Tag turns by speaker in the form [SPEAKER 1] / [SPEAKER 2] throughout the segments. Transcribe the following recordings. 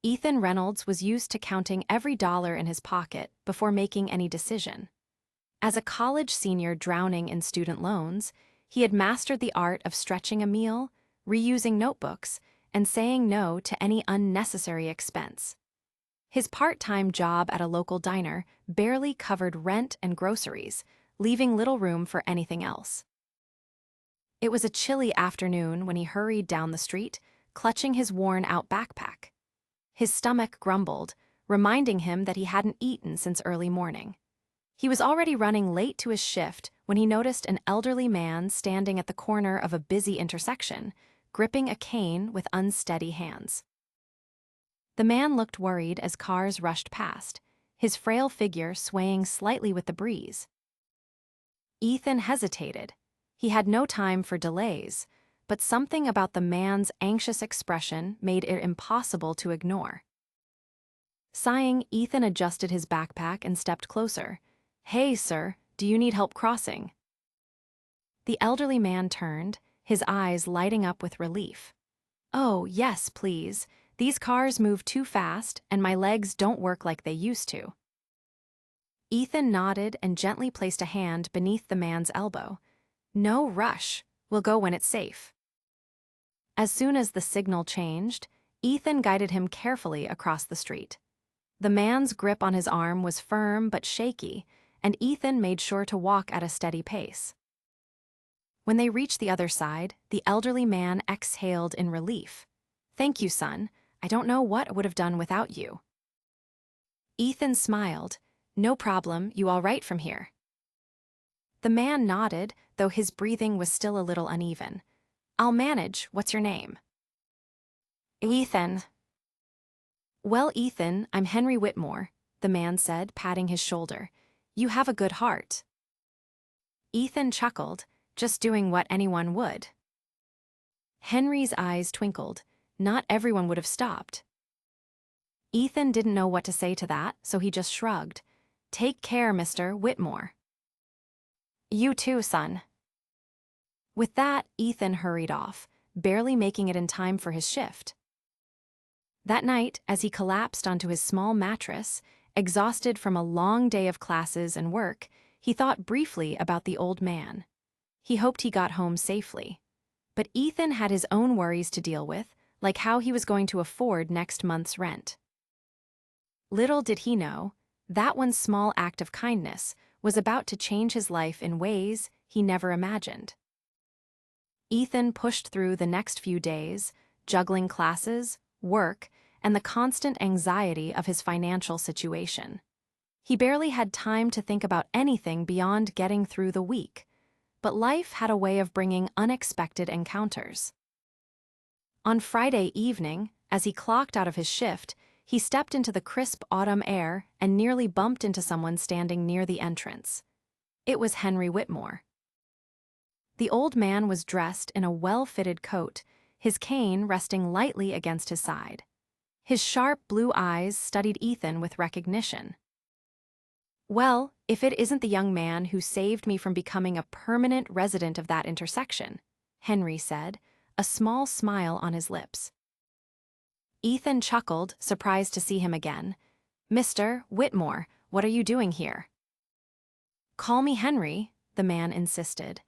[SPEAKER 1] Ethan Reynolds was used to counting every dollar in his pocket before making any decision. As a college senior drowning in student loans, he had mastered the art of stretching a meal, reusing notebooks, and saying no to any unnecessary expense. His part-time job at a local diner barely covered rent and groceries, leaving little room for anything else. It was a chilly afternoon when he hurried down the street, clutching his worn-out backpack. His stomach grumbled, reminding him that he hadn't eaten since early morning. He was already running late to his shift when he noticed an elderly man standing at the corner of a busy intersection, gripping a cane with unsteady hands. The man looked worried as cars rushed past, his frail figure swaying slightly with the breeze. Ethan hesitated. He had no time for delays, but something about the man's anxious expression made it impossible to ignore. Sighing, Ethan adjusted his backpack and stepped closer. "Hey, sir, do you need help crossing?" The elderly man turned, his eyes lighting up with relief. "Oh, yes, please. These cars move too fast, and my legs don't work like they used to." Ethan nodded and gently placed a hand beneath the man's elbow. "No rush. We'll go when it's safe." As soon as the signal changed, Ethan guided him carefully across the street. The man's grip on his arm was firm but shaky, and Ethan made sure to walk at a steady pace. When they reached the other side, the elderly man exhaled in relief. "Thank you, son. I don't know what I would have done without you." Ethan smiled. "No problem, you all right from here?" The man nodded, though his breathing was still a little uneven. "I'll manage. What's your name?" "Ethan." "Well, Ethan, I'm Henry Whitmore," the man said, patting his shoulder. "You have a good heart." Ethan chuckled, just doing what anyone would. Henry's eyes twinkled. Not everyone would have stopped. Ethan didn't know what to say to that, so he just shrugged. "Take care, Mr. Whitmore." "You too, son." With that, Ethan hurried off, barely making it in time for his shift. That night, as he collapsed onto his small mattress, exhausted from a long day of classes and work, he thought briefly about the old man. He hoped he got home safely. But Ethan had his own worries to deal with, like how he was going to afford next month's rent. Little did he know, that one small act of kindness was about to change his life in ways he never imagined. Ethan pushed through the next few days, juggling classes, work, and the constant anxiety of his financial situation. He barely had time to think about anything beyond getting through the week, but life had a way of bringing unexpected encounters. On Friday evening, as he clocked out of his shift, he stepped into the crisp autumn air and nearly bumped into someone standing near the entrance. It was Henry Whitmore. The old man was dressed in a well-fitted coat, his cane resting lightly against his side. His sharp blue eyes studied Ethan with recognition. "Well, if it isn't the young man who saved me from becoming a permanent resident of that intersection," Henry said, a small smile on his lips. Ethan chuckled, surprised to see him again. "Mr. Whitmore, what are you doing here?" "Call me Henry," the man insisted.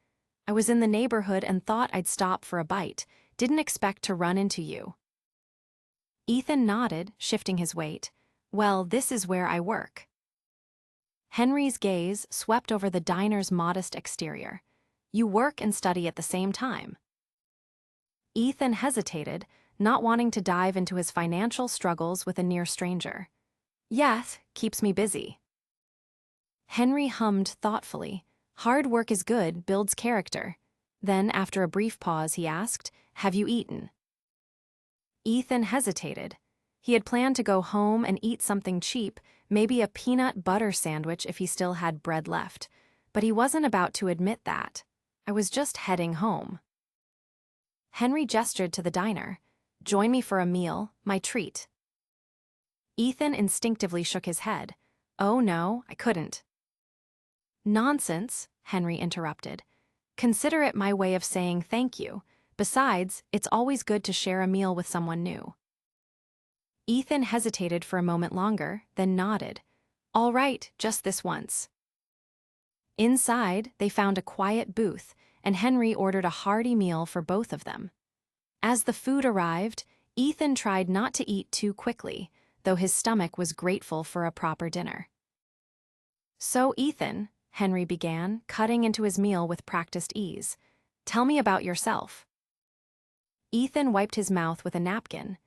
[SPEAKER 1] "I was in the neighborhood and thought I'd stop for a bite. Didn't expect to run into you." Ethan nodded, shifting his weight. "Well, this is where I work." Henry's gaze swept over the diner's modest exterior. "You work and study at the same time." Ethan hesitated, not wanting to dive into his financial struggles with a near stranger. "Yes, keeps me busy." Henry hummed thoughtfully. "Hard work is good, builds character." Then, after a brief pause, he asked, "Have you eaten?" Ethan hesitated. He had planned to go home and eat something cheap, maybe a peanut butter sandwich if he still had bread left. But he wasn't about to admit that. "I was just heading home." Henry gestured to the diner. "Join me for a meal, my treat." Ethan instinctively shook his head. "Oh no, I couldn't." "Nonsense," Henry interrupted. "Consider it my way of saying thank you. Besides, it's always good to share a meal with someone new." Ethan hesitated for a moment longer, then nodded. All right, just this once. Inside, they found a quiet booth, and Henry ordered a hearty meal for both of them. As the food arrived, Ethan tried not to eat too quickly, though his stomach was grateful for a proper dinner. So, Ethan, Henry began, cutting into his meal with practiced ease, tell me about yourself. Ethan wiped his mouth with a napkin.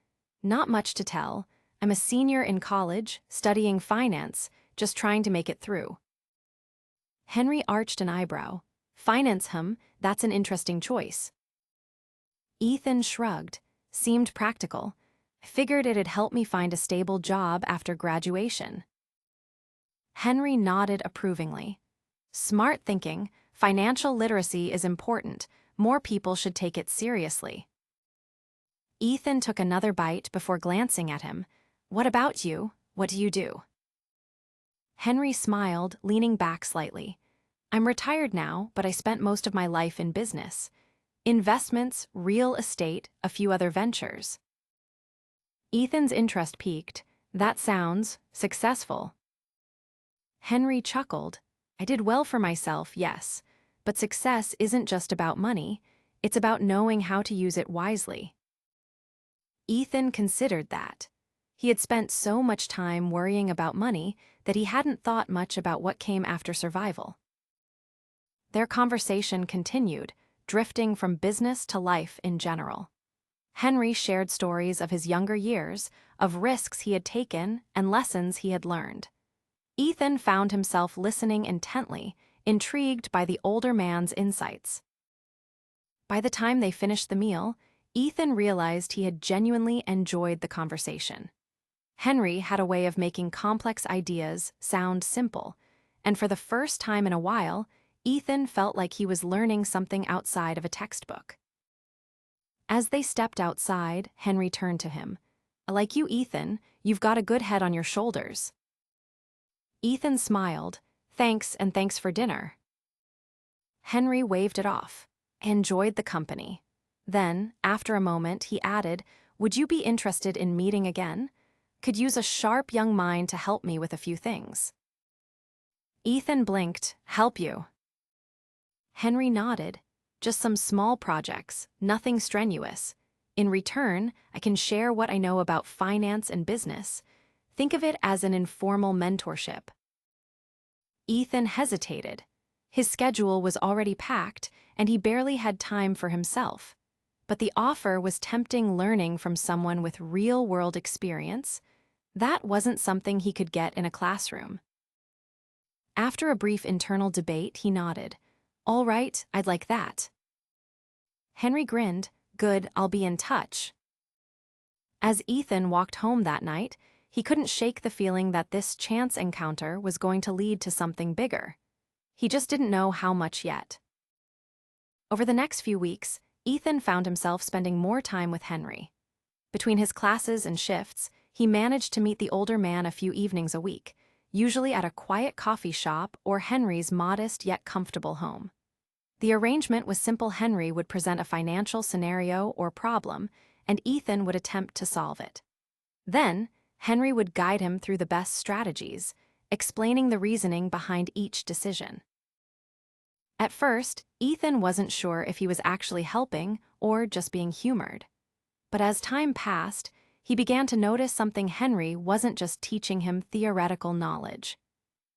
[SPEAKER 1] Not much to tell. I'm a senior in college, studying finance, just trying to make it through. Henry arched an eyebrow. Finance, that's an interesting choice. Ethan shrugged, seemed practical. I figured it'd help me find a stable job after graduation. Henry nodded approvingly. Smart thinking, financial literacy is important. More people should take it seriously. Ethan took another bite before glancing at him. What about you? What do you do? Henry smiled, leaning back slightly. I'm retired now, but I spent most of my life in business. Investments, real estate, a few other ventures. Ethan's interest piqued. That sounds successful. Henry chuckled. I did well for myself, yes, but success isn't just about money, it's about knowing how to use it wisely. Ethan considered that. He had spent so much time worrying about money that he hadn't thought much about what came after survival. Their conversation continued, drifting from business to life in general. Henry shared stories of his younger years, of risks he had taken and lessons he had learned. Ethan found himself listening intently, intrigued by the older man's insights. By the time they finished the meal, Ethan realized he had genuinely enjoyed the conversation. Henry had a way of making complex ideas sound simple, and for the first time in a while, Ethan felt like he was learning something outside of a textbook. As they stepped outside, Henry turned to him. Like you, Ethan, you've got a good head on your shoulders. Ethan smiled. Thanks, and thanks for dinner. Henry waved it off. I enjoyed the company. Then, after a moment, he added, would you be interested in meeting again? Could use a sharp young mind to help me with a few things. Ethan blinked. Help you? Henry nodded. Just some small projects, nothing strenuous. In return, I can share what I know about finance and business. Think of it as an informal mentorship. Ethan hesitated. His schedule was already packed, and he barely had time for himself. But the offer was tempting learning from someone with real-world experience. That wasn't something he could get in a classroom. After a brief internal debate, he nodded. All right, I'd like that. Henry grinned. Good, I'll be in touch. As Ethan walked home that night, he couldn't shake the feeling that this chance encounter was going to lead to something bigger. He just didn't know how much yet. Over the next few weeks, Ethan found himself spending more time with Henry. Between his classes and shifts, he managed to meet the older man a few evenings a week, usually at a quiet coffee shop or Henry's modest yet comfortable home. The arrangement was simple. Henry would present a financial scenario or problem, and Ethan would attempt to solve it. Then, Henry would guide him through the best strategies, explaining the reasoning behind each decision. At first, Ethan wasn't sure if he was actually helping or just being humored. But as time passed, he began to notice something. Henry wasn't just teaching him theoretical knowledge.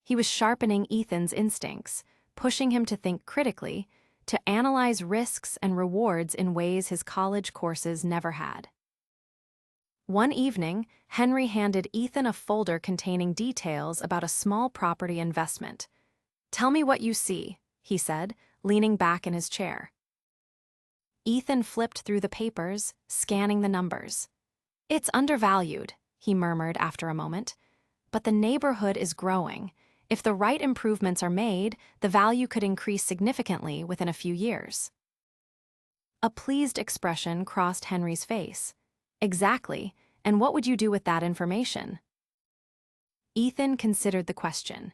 [SPEAKER 1] He was sharpening Ethan's instincts, pushing him to think critically, to analyze risks and rewards in ways his college courses never had. One evening, Henry handed Ethan a folder containing details about a small property investment. Tell me what you see, he said, leaning back in his chair. Ethan flipped through the papers, scanning the numbers. It's undervalued, he murmured after a moment. But the neighborhood is growing. If the right improvements are made, the value could increase significantly within a few years. A pleased expression crossed Henry's face. Exactly, and what would you do with that information? Ethan considered the question.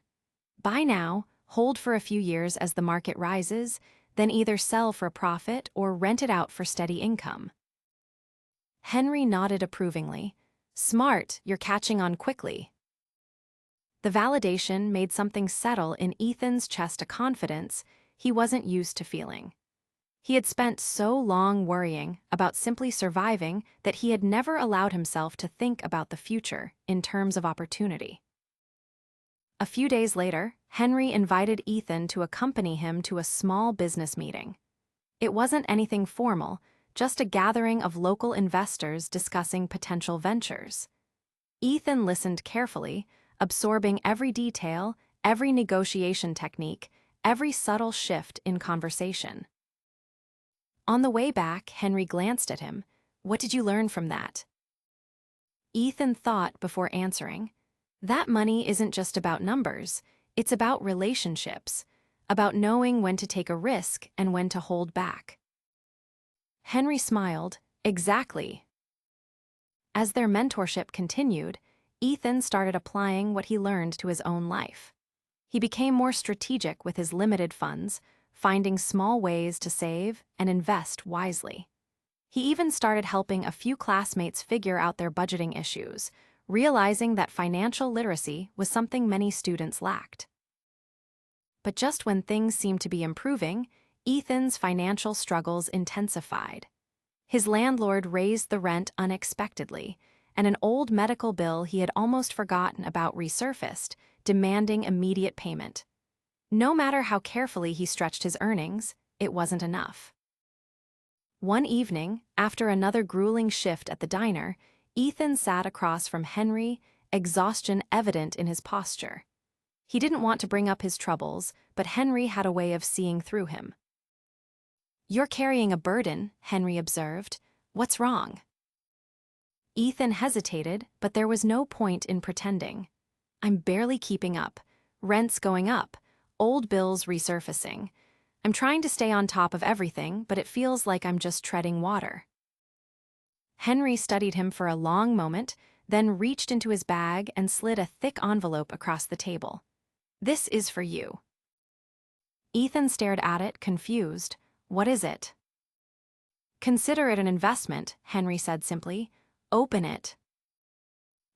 [SPEAKER 1] Buy now, hold for a few years as the market rises, then either sell for a profit or rent it out for steady income. Henry nodded approvingly. Smart, you're catching on quickly. The validation made something settle in Ethan's chest, a confidence he wasn't used to feeling. He had spent so long worrying about simply surviving that he had never allowed himself to think about the future in terms of opportunity. A few days later, Henry invited Ethan to accompany him to a small business meeting. It wasn't anything formal, just a gathering of local investors discussing potential ventures. Ethan listened carefully, absorbing every detail, every negotiation technique, every subtle shift in conversation. On the way back, Henry glanced at him. "What did you learn from that?" Ethan thought before answering. "That money isn't just about numbers, it's about relationships, about knowing when to take a risk and when to hold back." Henry smiled. "Exactly." As their mentorship continued, Ethan started applying what he learned to his own life. He became more strategic with his limited funds, finding small ways to save and invest wisely. He even started helping a few classmates figure out their budgeting issues, realizing that financial literacy was something many students lacked. But just when things seemed to be improving, Ethan's financial struggles intensified. His landlord raised the rent unexpectedly, and an old medical bill he had almost forgotten about resurfaced, demanding immediate payment. No matter how carefully he stretched his earnings, it wasn't enough. One evening, after another grueling shift at the diner, Ethan sat across from Henry, exhaustion evident in his posture. He didn't want to bring up his troubles, but Henry had a way of seeing through him. "You're carrying a burden," Henry observed. "What's wrong?" Ethan hesitated, but there was no point in pretending. "I'm barely keeping up. Rent's going up, old bills resurfacing. I'm trying to stay on top of everything, but it feels like I'm just treading water." Henry studied him for a long moment, then reached into his bag and slid a thick envelope across the table. "This is for you." Ethan stared at it, confused. "What is it?" "Consider it an investment," Henry said simply. "Open it."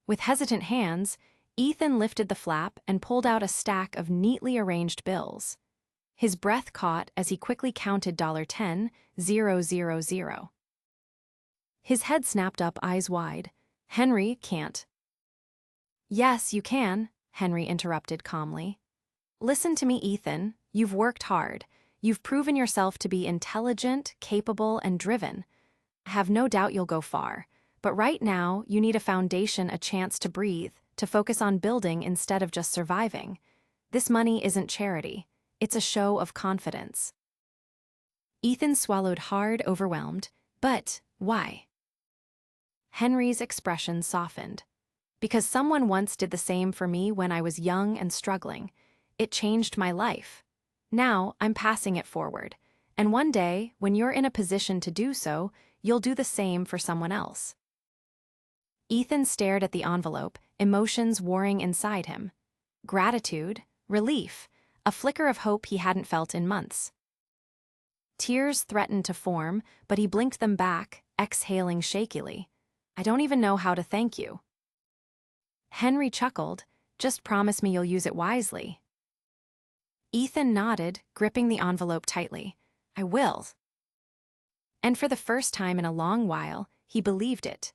[SPEAKER 1] With hesitant hands, Ethan lifted the flap and pulled out a stack of neatly arranged bills. His breath caught as he quickly counted $10,000. His head snapped up, eyes wide. "Henry, can't." "Yes, you can," Henry interrupted calmly. "Listen to me, Ethan. You've worked hard. You've proven yourself to be intelligent, capable, and driven. I have no doubt you'll go far. But right now, you need a foundation, a chance to breathe, to focus on building instead of just surviving. This money isn't charity. It's a show of confidence." Ethan swallowed hard, overwhelmed. "But why?" Henry's expression softened. "Because someone once did the same for me when I was young and struggling. It changed my life. Now I'm passing it forward. And one day, when you're in a position to do so, you'll do the same for someone else." Ethan stared at the envelope, emotions warring inside him. Gratitude, relief, a flicker of hope he hadn't felt in months. Tears threatened to form, but he blinked them back, exhaling shakily. "I don't even know how to thank you." Henry chuckled. "Just promise me you'll use it wisely." Ethan nodded, gripping the envelope tightly. "I will." And for the first time in a long while, he believed it.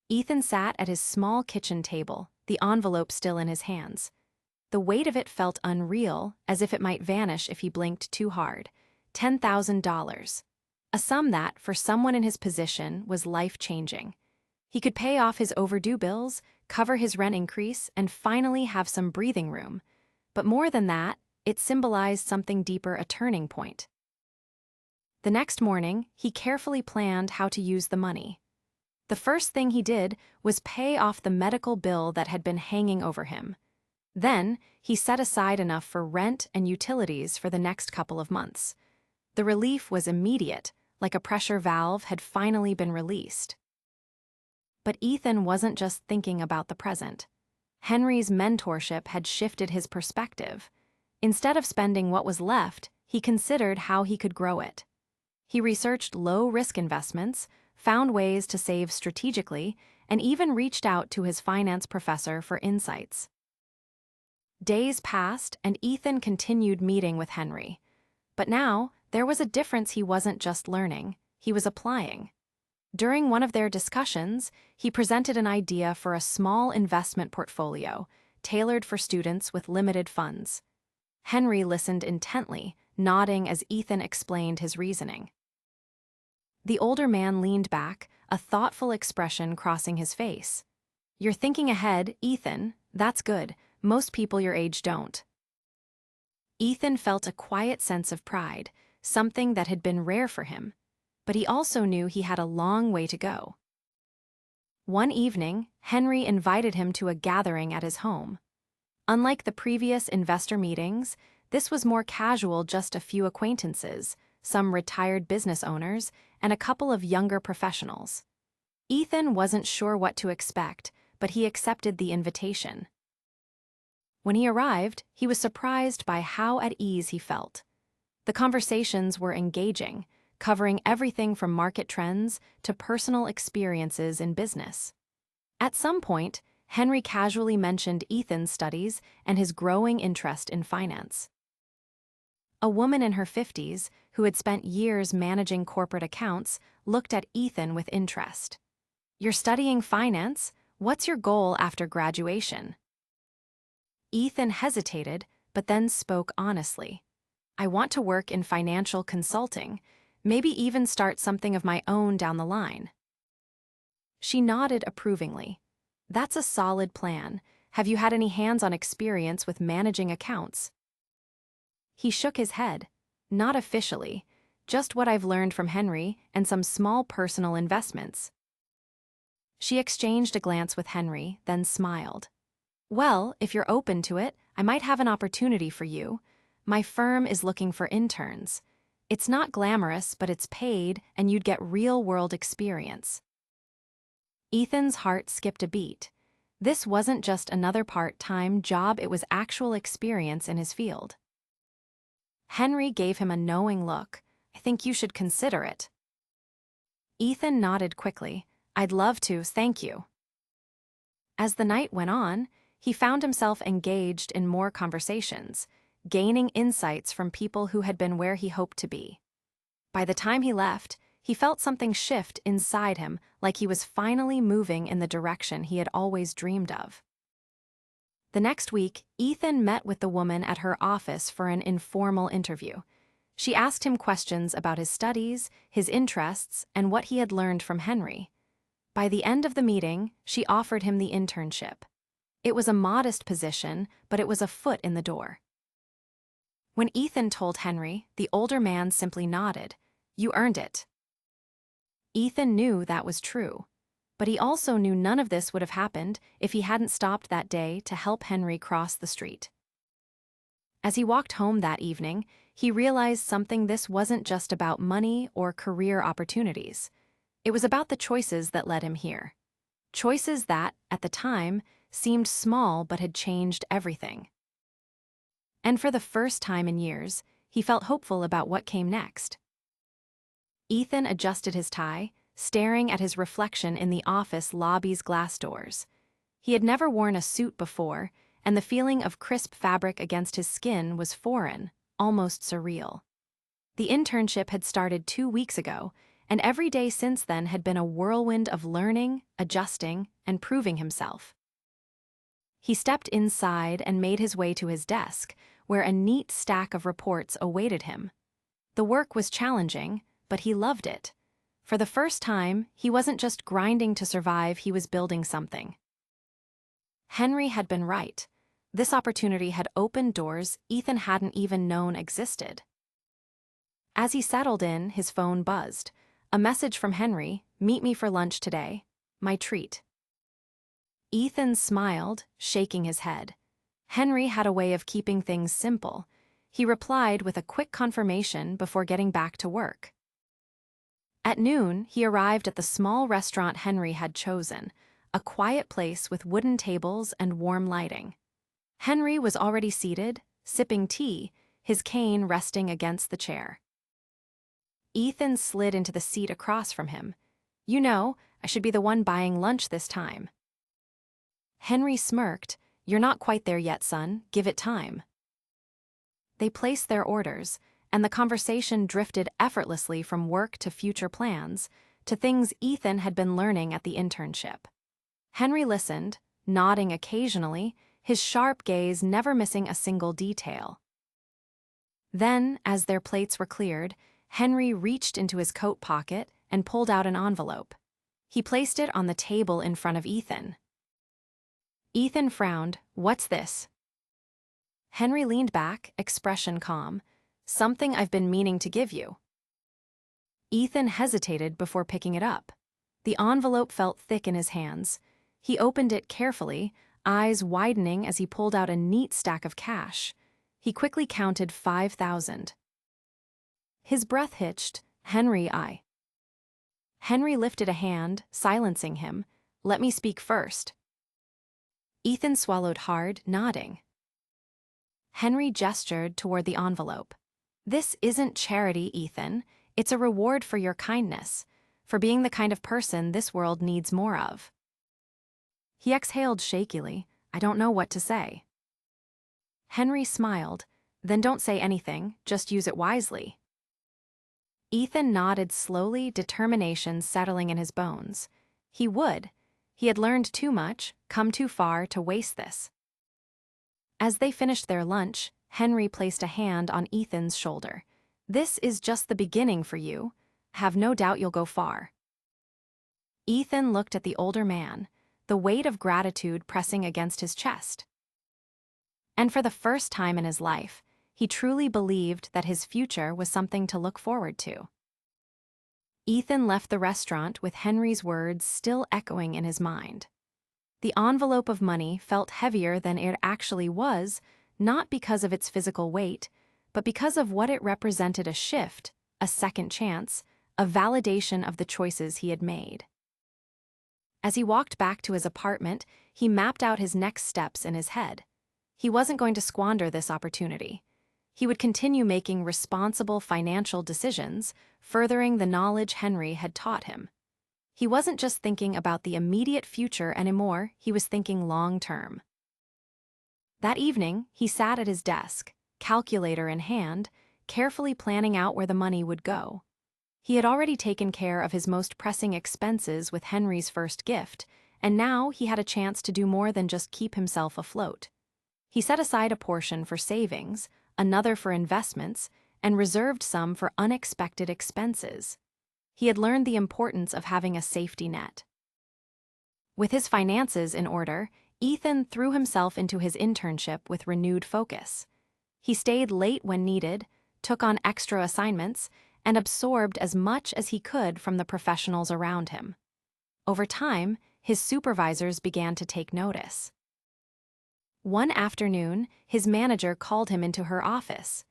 [SPEAKER 1] Ethan sat at his small kitchen table, the envelope still in his hands. The weight of it felt unreal, as if it might vanish if he blinked too hard. $10,000. A sum that, for someone in his position, was life-changing. He could pay off his overdue bills, cover his rent increase, and finally have some breathing room. But more than that, it symbolized something deeper, a turning point. The next morning, he carefully planned how to use the money. The first thing he did was pay off the medical bill that had been hanging over him. Then, he set aside enough for rent and utilities for the next couple of months. The relief was immediate, like a pressure valve had finally been released. But Ethan wasn't just thinking about the present. Henry's mentorship had shifted his perspective. Instead of spending what was left, he considered how he could grow it. He researched low-risk investments, found ways to save strategically, and even reached out to his finance professor for insights. Days passed, and Ethan continued meeting with Henry. But now, there was a difference. He wasn't just learning, he was applying. During one of their discussions, he presented an idea for a small investment portfolio, tailored for students with limited funds. Henry listened intently, nodding as Ethan explained his reasoning. The older man leaned back, a thoughtful expression crossing his face. "You're thinking ahead, Ethan. That's good. Most people your age don't." Ethan felt a quiet sense of pride, something that had been rare for him, but he also knew he had a long way to go. One evening, Henry invited him to a gathering at his home. Unlike the previous investor meetings, this was more casual, just a few acquaintances, some retired business owners, and a couple of younger professionals. Ethan wasn't sure what to expect, but he accepted the invitation. When he arrived, he was surprised by how at ease he felt. The conversations were engaging, covering everything from market trends to personal experiences in business. At some point, Henry casually mentioned Ethan's studies and his growing interest in finance. A woman in her 50s, who had spent years managing corporate accounts, looked at Ethan with interest. "You're studying finance? What's your goal after graduation?" Ethan hesitated, but then spoke honestly. "I want to work in financial consulting, maybe even start something of my own down the line." She nodded approvingly. "That's a solid plan. Have you had any hands-on experience with managing accounts?" He shook his head. "Not officially, just what I've learned from Henry and some small personal investments." She exchanged a glance with Henry, then smiled. "Well, if you're open to it, I might have an opportunity for you. My firm is looking for interns. It's not glamorous, but it's paid, and you'd get real-world experience." Ethan's heart skipped a beat. This wasn't just another part-time job, it was actual experience in his field. Henry gave him a knowing look. "I think you should consider it." Ethan nodded quickly. "I'd love to, thank you." As the night went on, he found himself engaged in more conversations, gaining insights from people who had been where he hoped to be. By the time he left, he felt something shift inside him, like he was finally moving in the direction he had always dreamed of. The next week, Ethan met with the woman at her office for an informal interview. She asked him questions about his studies, his interests, and what he had learned from Henry. By the end of the meeting, she offered him the internship. It was a modest position, but it was a foot in the door. When Ethan told Henry, the older man simply nodded. "You earned it." Ethan knew that was true, but he also knew none of this would have happened if he hadn't stopped that day to help Henry cross the street. As he walked home that evening, he realized something: this wasn't just about money or career opportunities. It was about the choices that led him here. Choices that, at the time, seemed small but had changed everything. And for the first time in years, he felt hopeful about what came next. Ethan adjusted his tie, staring at his reflection in the office lobby's glass doors. He had never worn a suit before, and the feeling of crisp fabric against his skin was foreign, almost surreal. The internship had started 2 weeks ago, and every day since then had been a whirlwind of learning, adjusting, and proving himself. He stepped inside and made his way to his desk, where a neat stack of reports awaited him. The work was challenging, but he loved it. For the first time, he wasn't just grinding to survive, he was building something. Henry had been right. This opportunity had opened doors Ethan hadn't even known existed. As he settled in, his phone buzzed. A message from Henry: "Meet me for lunch today. My treat." Ethan smiled, shaking his head. Henry had a way of keeping things simple. He replied with a quick confirmation before getting back to work. At noon, he arrived at the small restaurant Henry had chosen, a quiet place with wooden tables and warm lighting. Henry was already seated, sipping tea, his cane resting against the chair. Ethan slid into the seat across from him. "You know, I should be the one buying lunch this time. Henry smirked. You're not quite there yet, son. Give it time. They placed their orders, and the conversation drifted effortlessly from work to future plans, to things Ethan had been learning at the internship. Henry listened, nodding occasionally, his sharp gaze never missing a single detail. Then, as their plates were cleared, Henry reached into his coat pocket and pulled out an envelope. He placed it on the table in front of Ethan. Ethan frowned. What's this? Henry leaned back, expression calm. Something I've been meaning to give you. Ethan hesitated before picking it up. The envelope felt thick in his hands. He opened it carefully, eyes widening as he pulled out a neat stack of cash. He quickly counted 5,000. His breath hitched. Henry lifted a hand, silencing him. Let me speak first. Ethan swallowed hard, nodding. Henry gestured toward the envelope. This isn't charity, Ethan. It's a reward for your kindness, for being the kind of person this world needs more of. He exhaled shakily. I don't know what to say. Henry smiled. Then don't say anything, just use it wisely. Ethan nodded slowly, determination settling in his bones. He would. He had learned too much, come too far to waste this. As they finished their lunch, Henry placed a hand on Ethan's shoulder. This is just the beginning for you. Have no doubt you'll go far. Ethan looked at the older man, the weight of gratitude pressing against his chest. And for the first time in his life, he truly believed that his future was something to look forward to. Ethan left the restaurant with Henry's words still echoing in his mind. The envelope of money felt heavier than it actually was, not because of its physical weight, but because of what it represented: a shift, a second chance, a validation of the choices he had made. As he walked back to his apartment, he mapped out his next steps in his head. He wasn't going to squander this opportunity. He would continue making responsible financial decisions, furthering the knowledge Henry had taught him. He wasn't just thinking about the immediate future anymore, he was thinking long-term. That evening, he sat at his desk, calculator in hand, carefully planning out where the money would go. He had already taken care of his most pressing expenses with Henry's first gift, and now he had a chance to do more than just keep himself afloat. He set aside a portion for savings, another for investments, and reserved some for unexpected expenses. He had learned the importance of having a safety net. With his finances in order, Ethan threw himself into his internship with renewed focus. He stayed late when needed, took on extra assignments, and absorbed as much as he could from the professionals around him. Over time, his supervisors began to take notice. One afternoon, his manager called him into her office.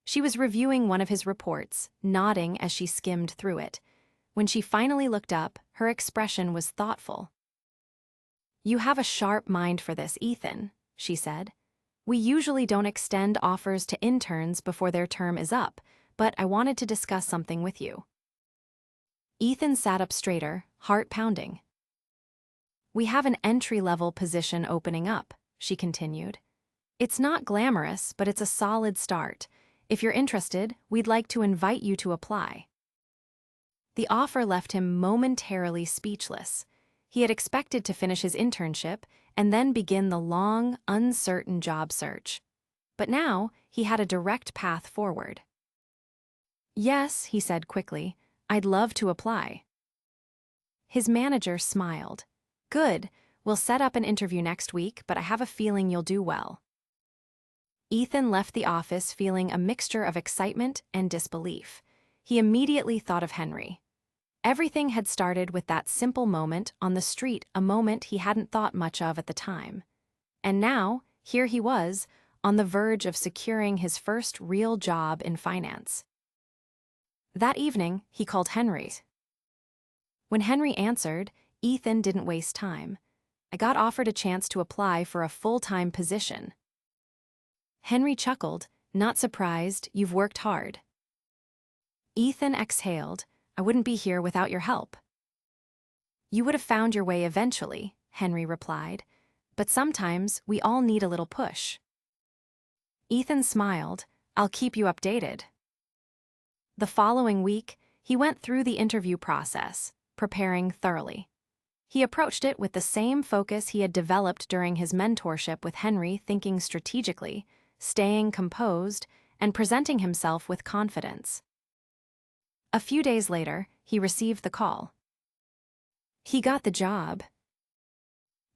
[SPEAKER 1] She was reviewing one of his reports, nodding as she skimmed through it. When she finally looked up, her expression was thoughtful. "You have a sharp mind for this, Ethan," she said. "We usually don't extend offers to interns before their term is up, but I wanted to discuss something with you." Ethan sat up straighter, heart pounding. "We have an entry-level position opening up," she continued. "It's not glamorous, but it's a solid start. If you're interested, we'd like to invite you to apply." The offer left him momentarily speechless. He had expected to finish his internship and then begin the long, uncertain job search. But now, he had a direct path forward. "Yes," he said quickly, "I'd love to apply." His manager smiled. "Good, we'll set up an interview next week, but I have a feeling you'll do well." Ethan left the office feeling a mixture of excitement and disbelief. He immediately thought of Henry. Everything had started with that simple moment on the street, a moment he hadn't thought much of at the time. And now, here he was, on the verge of securing his first real job in finance. That evening, he called Henry. When Henry answered, Ethan didn't waste time. "I got offered a chance to apply for a full-time position." Henry chuckled. "Not surprised, you've worked hard." Ethan exhaled. "I wouldn't be here without your help." You would have found your way eventually, Henry replied, but sometimes we all need a little push. Ethan smiled. I'll keep you updated. The following week, he went through the interview process, preparing thoroughly. He approached it with the same focus he had developed during his mentorship with Henry, thinking strategically, staying composed, and presenting himself with confidence. A few days later, he received the call. He got the job.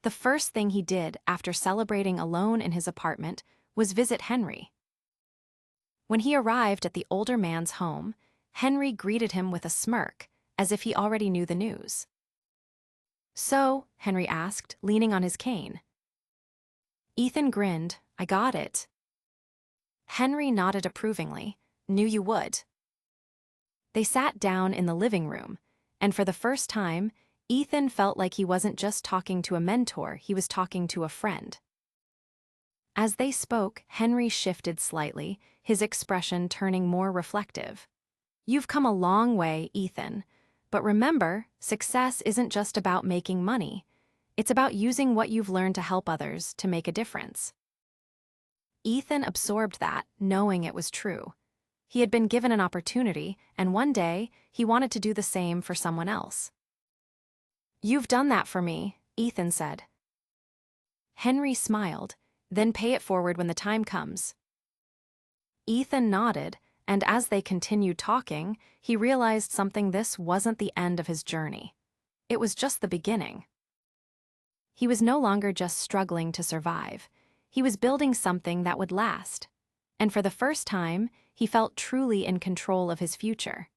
[SPEAKER 1] The first thing he did after celebrating alone in his apartment was visit Henry. When he arrived at the older man's home, Henry greeted him with a smirk, as if he already knew the news. So, Henry asked, leaning on his cane. Ethan grinned. I got it. Henry nodded approvingly. Knew you would. They sat down in the living room, and for the first time, Ethan felt like he wasn't just talking to a mentor, he was talking to a friend. As they spoke, Henry shifted slightly, his expression turning more reflective. You've come a long way, Ethan. But remember, success isn't just about making money. It's about using what you've learned to help others to make a difference. Ethan absorbed that, knowing it was true. He had been given an opportunity, and one day, he wanted to do the same for someone else. You've done that for me, Ethan said. Henry smiled, then pay it forward when the time comes. Ethan nodded, and as they continued talking, he realized something: this wasn't the end of his journey. It was just the beginning. He was no longer just struggling to survive. He was building something that would last. And for the first time, he felt truly in control of his future.